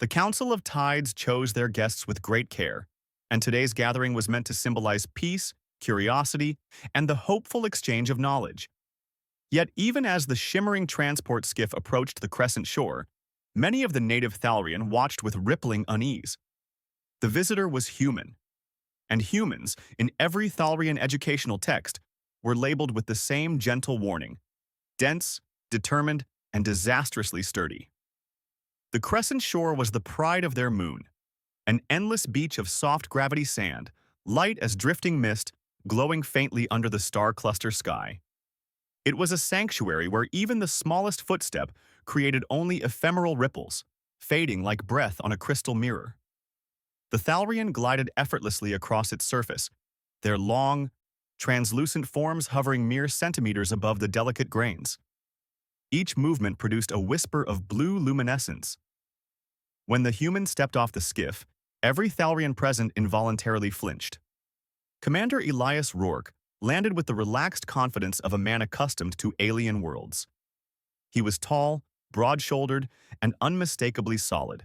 The Council of Tides chose their guests with great care, and today's gathering was meant to symbolize peace, curiosity, and the hopeful exchange of knowledge. Yet even as the shimmering transport skiff approached the crescent shore, many of the native Thalrian watched with rippling unease. The visitor was human, and humans, in every Thalrian educational text, were labeled with the same gentle warning: dense, determined, and disastrously sturdy. The crescent shore was the pride of their moon, an endless beach of soft gravity sand, light as drifting mist, glowing faintly under the star-cluster sky. It was a sanctuary where even the smallest footstep created only ephemeral ripples, fading like breath on a crystal mirror. The Thalrian glided effortlessly across its surface, their long, translucent forms hovering mere centimeters above the delicate grains. Each movement produced a whisper of blue luminescence. When the human stepped off the skiff, every Thalrian present involuntarily flinched. Commander Elias Rourke landed with the relaxed confidence of a man accustomed to alien worlds. He was tall, broad-shouldered, and unmistakably solid.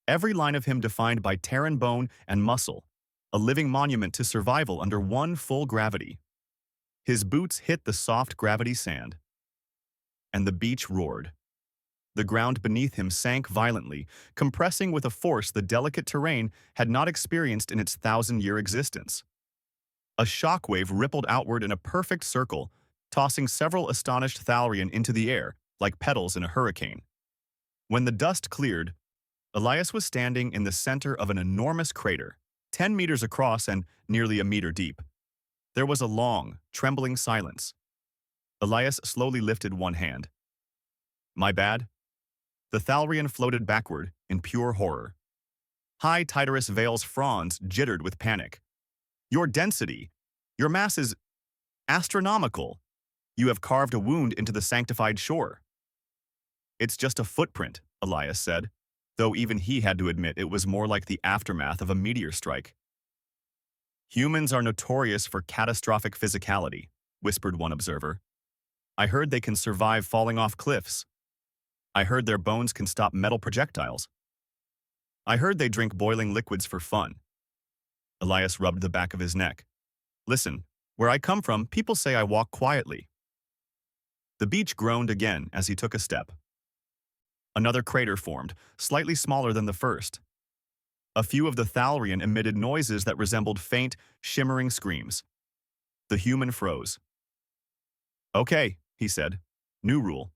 Every line of him defined by Terran bone and muscle, a living monument to survival under one full gravity. His boots hit the soft gravity sand, and the beach roared. The ground beneath him sank violently, compressing with a force the delicate terrain had not experienced in its thousand-year existence. A shockwave rippled outward in a perfect circle, tossing several astonished Thalrian into the air like petals in a hurricane. When the dust cleared, Elias was standing in the center of an enormous crater, 10 meters across and nearly a meter deep. There was a long, trembling silence. Elias slowly lifted one hand. "My bad." The Thalrian floated backward in pure horror. High Titarus Vale's fronds jittered with panic. "Your density, your mass is astronomical. You have carved a wound into the sanctified shore." "It's just a footprint," Elias said, though even he had to admit it was more like the aftermath of a meteor strike. "Humans are notorious for catastrophic physicality," whispered one observer. "I heard they can survive falling off cliffs. I heard their bones can stop metal projectiles. I heard they drink boiling liquids for fun." Elias rubbed the back of his neck. "Listen, where I come from, people say I walk quietly." The beach groaned again as he took a step. Another crater formed, slightly smaller than the first. A few of the Thalrian emitted noises that resembled faint, shimmering screams. The human froze. "Okay," he said. "New rule.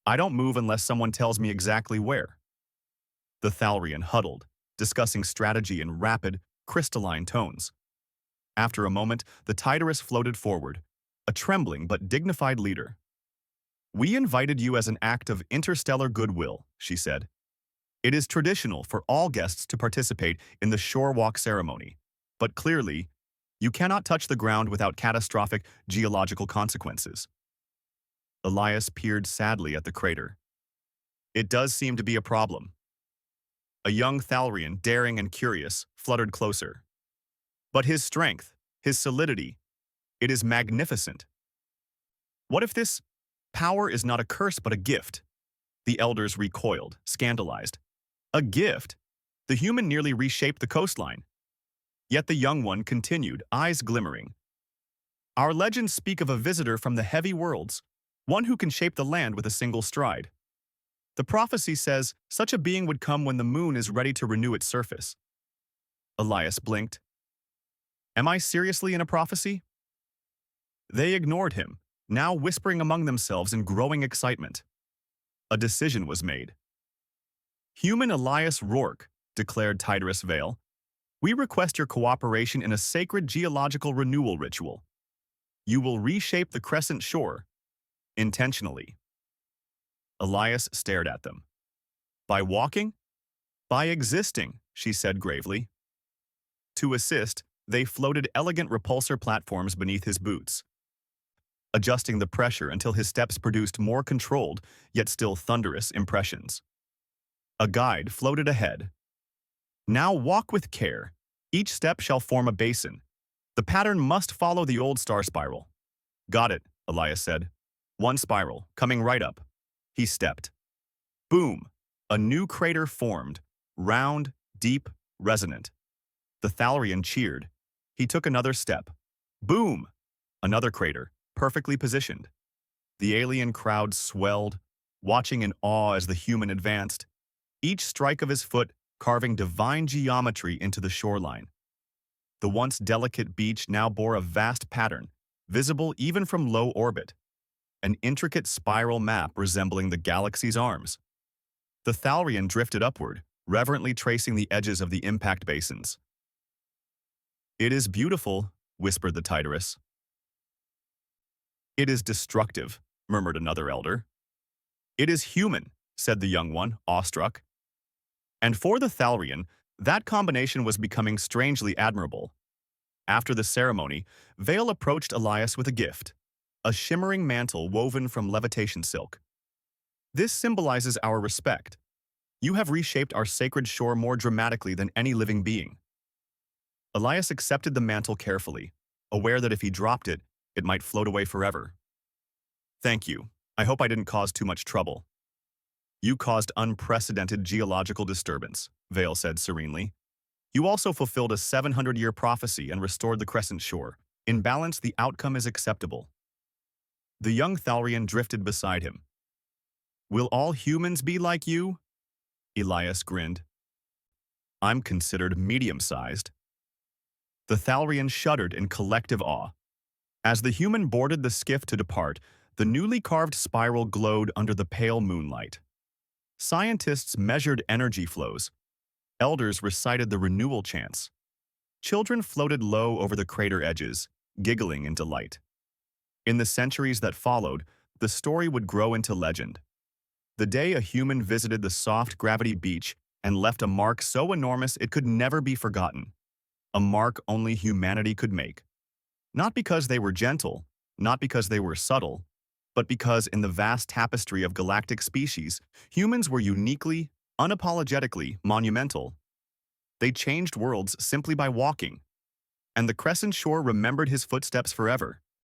I don't move unless someone tells me exactly where." The Thalrian huddled, discussing strategy in rapid, crystalline tones. After a moment, the Titarus floated forward, a trembling but dignified leader. "We invited you as an act of interstellar goodwill," she said. "It is traditional for all guests to participate in the shore walk ceremony, but clearly, you cannot touch the ground without catastrophic geological consequences." Elias peered sadly at the crater. "It does seem to be a problem." A young Thalrian, daring and curious, fluttered closer. "But his strength, his solidity, it is magnificent. What if this power is not a curse but a gift?" The elders recoiled, scandalized. "A gift?" The human nearly reshaped the coastline. Yet the young one continued, eyes glimmering. "Our legends speak of a visitor from the heavy worlds, one who can shape the land with a single stride. The prophecy says such a being would come when the moon is ready to renew its surface." Elias blinked. "Am I seriously in a prophecy?" They ignored him, now whispering among themselves in growing excitement. A decision was made. "Human Elias Rourke," declared Titarus Vale, "we request your cooperation in a sacred geological renewal ritual. You will reshape the crescent shore, intentionally." Elias stared at them. "By walking?" "By existing," she said gravely. To assist, they floated elegant repulsor platforms beneath his boots, adjusting the pressure until his steps produced more controlled, yet still thunderous impressions. A guide floated ahead. "Now walk with care. Each step shall form a basin. The pattern must follow the old star spiral." "Got it," Elias said. "One spiral, coming right up." He stepped. Boom! A new crater formed, round, deep, resonant. The Thalarian cheered. He took another step. Boom! Another crater, perfectly positioned. The alien crowd swelled, watching in awe as the human advanced, each strike of his foot carving divine geometry into the shoreline. The once delicate beach now bore a vast pattern, visible even from low orbit, an intricate spiral map resembling the galaxy's arms. The Thalarian drifted upward, reverently tracing the edges of the impact basins. "It is beautiful," whispered the Titarus. "It is destructive," murmured another elder. "It is human," said the young one, awestruck. And for the Thalarian, that combination was becoming strangely admirable. After the ceremony, Vale approached Elias with a gift, a shimmering mantle woven from levitation silk. "This symbolizes our respect. You have reshaped our sacred shore more dramatically than any living being." Elias accepted the mantle carefully, aware that if he dropped it, it might float away forever. "Thank you. I hope I didn't cause too much trouble." "You caused unprecedented geological disturbance," Vale said serenely. "You also fulfilled a 700-year prophecy and restored the crescent shore. In balance, the outcome is acceptable." The young Thalarian drifted beside him. "Will all humans be like you?" Elias grinned. "I'm considered medium-sized." The Thalarian shuddered in collective awe. As the human boarded the skiff to depart, the newly carved spiral glowed under the pale moonlight. Scientists measured energy flows. Elders recited the renewal chants. Children floated low over the crater edges, giggling in delight. In the centuries that followed, the story would grow into legend. The day a human visited the soft gravity beach and left a mark so enormous it could never be forgotten. A mark only humanity could make. Not because they were gentle, not because they were subtle, but because in the vast tapestry of galactic species, humans were uniquely, unapologetically monumental. They changed worlds simply by walking, and the crescent shore remembered his footsteps forever.